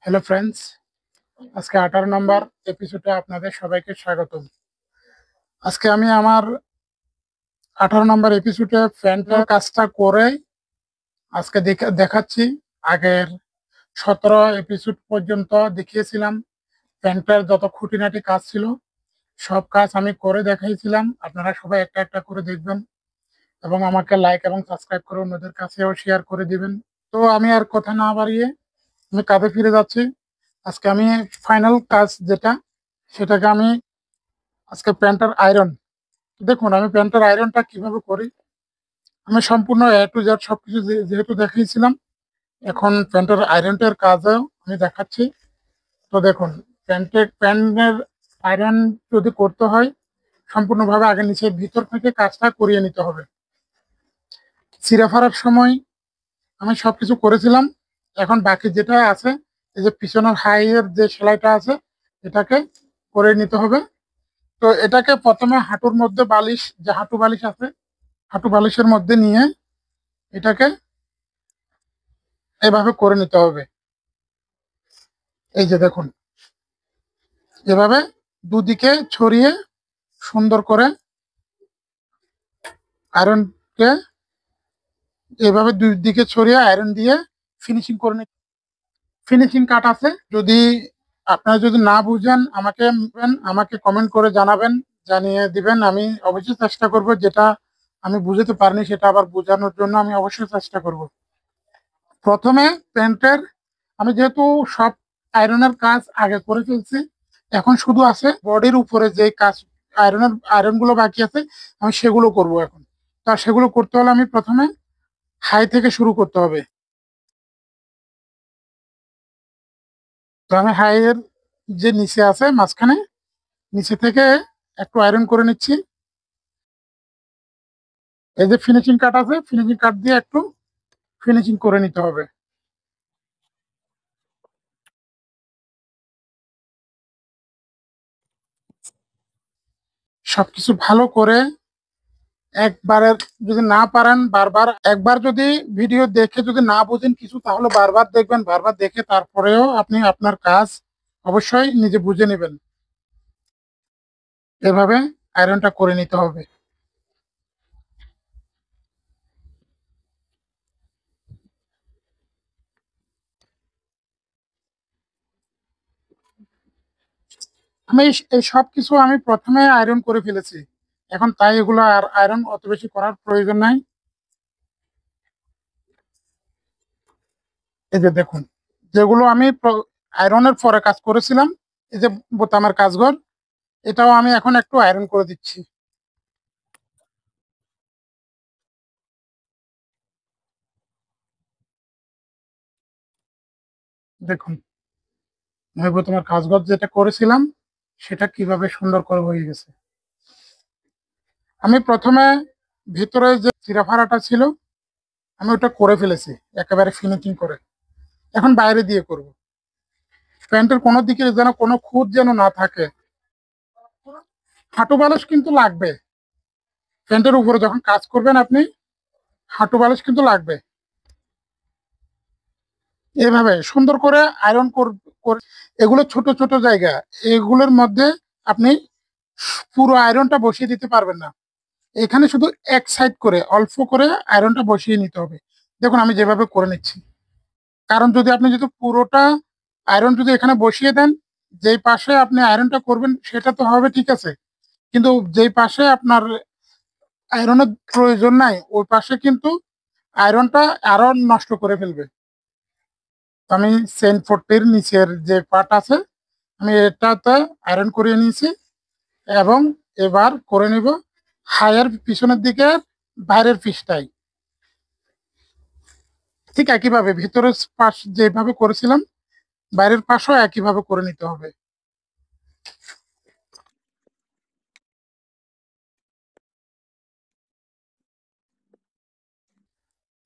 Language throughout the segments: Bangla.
হ্যালো ফ্রেন্ডস, আজকে 18 নম্বর এপিসোডে আপনাদের সবাইকে স্বাগতম। আজকে আমি আমার 18 নম্বর এপিসোডে প্যান্টের কাজটা করে আজকে দেখাচ্ছি। আগের 17 এপিসোড পর্যন্ত দেখিয়েছিলাম প্যান্টের যত খুঁটিনাটি কাজ ছিল, সব কাজ আমি করে দেখাইছিলাম। আপনারা সবাই একটা একটা করে দেখবেন এবং আমাকে লাইক এবং সাবস্ক্রাইব করে অন্যদের কাছেও শেয়ার করে দিবেন। তো আমি আর কথা না বাড়িয়ে আমি কাজে ফিরে যাচ্ছি। আজকে আমি ফাইনাল কাজ যেটা, সেটাকে আমি আজকে প্যান্টের আয়রন। দেখুন আমি প্যান্টের আয়রনটা কিভাবে করি। আমি সম্পূর্ণ A to Z সবকিছু যেহেতু দেখিয়েছিলাম, এখন প্যান্টের আয়রনটার কাজও আমি দেখাচ্ছি। তো দেখুন, প্যান্টের আয়রন যদি করতে হয়, সম্পূর্ণভাবে আগে নিচে ভিতর থেকে কাজটা করিয়ে নিতে হবে। চিরা ফাড়ার সময় আমি সবকিছু করেছিলাম। এখন বাকি যেটা আছে, এই যে পিছনের হাইয়ের যে সেলাইটা আছে, এটাকে করে নিতে হবে। তো এটাকে প্রথমে হাঁটুর মধ্যে বালিশ, যে হাঁটু বালিশ আছে, হাঁটু বালিশের মধ্যে নিয়ে এটাকে এভাবে করে নিতে হবে। এই যে দেখুন, এভাবে দুদিকে ছড়িয়ে সুন্দর করে আয়রনকে এভাবে দুই দিকে ছড়িয়ে আয়রন দিয়ে ফিনিশিং করে নিতে। ফিনিশিং কাট আছে, যদি আপনারা যদি না বুঝেন আমাকে কমেন্ট করে জানাবেন, জানিয়ে দিবেন। আমি অবশ্যই চেষ্টা করব, যেটা আমি বুঝতে পারিনি সেটা আবার বোঝানোর জন্য আমি অবশ্যই চেষ্টা করব। প্রথমে প্যান্টের আমি যেহেতু সব আয়রনের কাজ আগে করে ফেলছি, এখন শুধু আছে বডির উপরে যে কাজ, আয়রন গুলো বাকি আছে, আমি সেগুলো করব এখন। তা সেগুলো করতে হলে আমি প্রথমে হাই থেকে শুরু করতে হবে। তো আমি হাই এর যে নিচে আছে মাঝখানে, নিচে থেকে একটু আয়রন করে নিচ্ছি। এই যে ফিনিশিং কাট আছে, ফিনিশিং কাট দিয়ে একটু ফিনিশিং করে নিতে হবে। সবকিছু ভালো করে একবারে, যদি না পারেন বারবার, একবার যদি ভিডিও দেখে যদি না বুঝেন কিছু, তাহলে বারবার দেখবেন। বারবার দেখে তারপরেও আপনি আপনার কাজ অবশ্যই নিজে বুঝে নেবেন। এভাবে আয়রনটা করে নিতে হবে। আমি এই সব কিছু আমি প্রথমে আয়রন করে ফেলেছি, এখন তাই এগুলো আর আয়রন অত বেশি করার প্রয়োজন নাই। এই যে দেখুন, যেগুলো আমি আয়রনের পরে কাজ করেছিলাম, এই যে বোতামের কাজঘর, এটাও আমি এখন একটু আয়রন করে দিচ্ছি। দেখুন, আমি বোতামের কাজঘর যেটা করেছিলাম সেটা কিভাবে সুন্দর করে হয়ে গেছে। আমি প্রথমে ভিতরে যে চিরাফাড়াটা ছিল, আমি ওটা করে ফেলেছি একেবারে ফিনিশিং করে। এখন বাইরে দিয়ে করব। প্যান্টের কোনো দিকে যেন কোনো খুঁত যেন না থাকে। হাঁটু বালিশ কিন্তু লাগবে, প্যান্টের উপরে যখন কাজ করবেন আপনি হাঁটু বালিশ কিন্তু লাগবে। এভাবে সুন্দর করে আয়রন করে, এগুলো ছোট ছোট জায়গা, এগুলোর মধ্যে আপনি পুরো আয়রনটা বসিয়ে দিতে পারবেন না। এখানে শুধু এক সাইড করে অল্প করে আয়রনটা বসিয়ে নিতে হবে। দেখুন আমি যেভাবে করে নিচ্ছি। কারণ যদি পুরোটা আয়রন যদি এখানে বসিয়ে দেন, যেই পাশে আপনি আয়রনটা করবেন সেটা তো হবে ঠিক আছে, কিন্তু যেই পাশে আপনার আয়রনের প্রয়োজন নাই, ওই পাশে কিন্তু আয়রনটা আরো নষ্ট করে ফেলবে। তো আমি চেইন ফোর্টির নিচের যে পার্ট আছে, আমি এটাতে আয়রন করিয়ে নিয়েছি এবং এবার করে নিব হাইয়ের পিছনের দিকে বাইরের পিসটাই। ঠিক একইভাবে ভিতরের পাশ যেভাবে করেছিলাম, বাইরের পাশও একইভাবে করে নিতে হবে।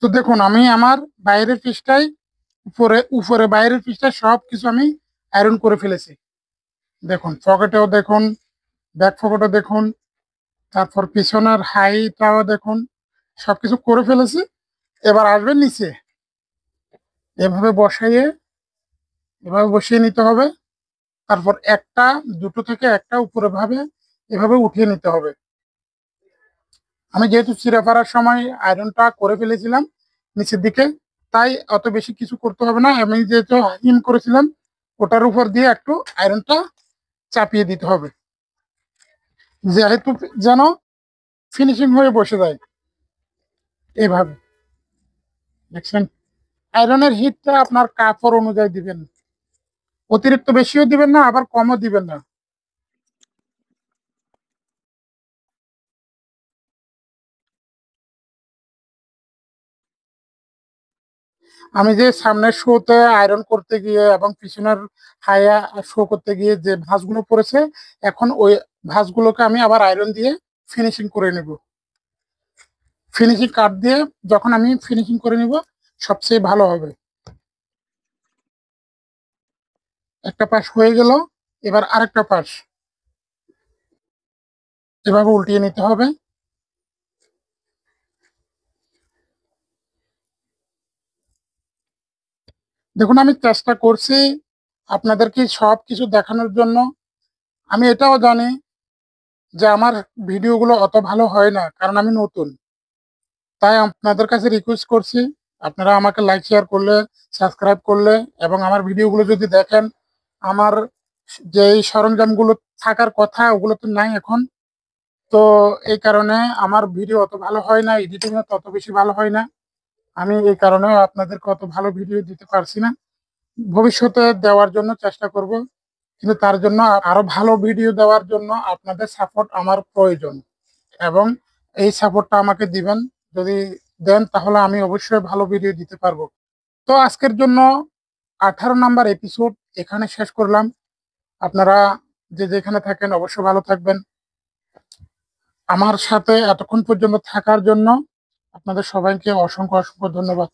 তো দেখুন আমি আমার বাইরের পিসটাই, উপরে উপরে বাইরের পিসটা সব কিছু আমি আয়রন করে ফেলেছি। দেখুন পকেটেও দেখুন, ব্যাক পকেটও দেখুন, তারপর পিছনের হাইটাও দেখুন, সবকিছু করে ফেলেছি। এবার আসবেন নিচে, এভাবে বসাইয়ে এভাবে বসিয়ে নিতে হবে। তারপর একটা, দুটো থেকে একটা উপরে ভাবে এভাবে উঠিয়ে নিতে হবে। আমি যেহেতু চিরা ফাড়ার সময় আয়রনটা করে ফেলেছিলাম নিচের দিকে, তাই অত বেশি কিছু করতে হবে না। আমি যেহেতু হিম করেছিলাম, ওটার উপর দিয়ে একটু আয়রনটা চাপিয়ে দিতে হবে, যেহেতু যেন ফিনিশিং হয়ে বসে যায়। এভাবে দেখছেন, আয়রনের হিটটা আপনার কাপড় অনুযায়ী দিবেন, অতিরিক্ত বেশিও দিবেন না, আবার কমও দিবেন না। আমি যে সামনের শোতে আয়রন করতে গিয়ে এবং পিছনের হায়া শো করতে গিয়ে যে ভাঁজগুলো পড়েছে, এখন ওই ভাঁজগুলোকে আমি আবার আয়রন দিয়ে ফিনিশিং করে নেব। ফিনিশিং কাট দিয়ে যখন আমি ফিনিশিং করে নিব, সবচেয়ে ভালো হবে। একটা পাশ হয়ে গেল, এবার আরেকটা পাশ এভাবে উল্টিয়ে নিতে হবে। দেখুন, আমি চেষ্টা করছি আপনাদেরকে সব কিছু দেখানোর জন্য। আমি এটাও জানি যে আমার ভিডিওগুলো অত ভালো হয় না, কারণ আমি নতুন। তাই আপনাদের কাছে রিকোয়েস্ট করছি, আপনারা আমাকে লাইক শেয়ার করলে, সাবস্ক্রাইব করলে এবং আমার ভিডিওগুলো যদি দেখেন, আমার যে এই সরঞ্জামগুলো থাকার কথা ওগুলো তো নাই এখন। তো এই কারণে আমার ভিডিও অত ভালো হয় না, এডিটিং তত বেশি ভালো হয় না। আমি এই কারণে আপনাদেরকে অত ভালো ভিডিও দিতে পারছি না। ভবিষ্যতে দেওয়ার জন্য চেষ্টা করব, কিন্তু তার জন্য আরো ভালো ভিডিও দেওয়ার জন্য আপনাদের সাপোর্ট আমার প্রয়োজন, এবং এই সাপোর্টটা আমাকে দিবেন। যদি দেন তাহলে আমি অবশ্যই ভালো ভিডিও দিতে পারবো। তো আজকের জন্য 18 নাম্বার এপিসোড এখানে শেষ করলাম। আপনারা যে যেখানে থাকেন অবশ্যই ভালো থাকবেন। আমার সাথে এতক্ষণ পর্যন্ত থাকার জন্য আপনাদের সবাইকে অসংখ্য অসংখ্য ধন্যবাদ।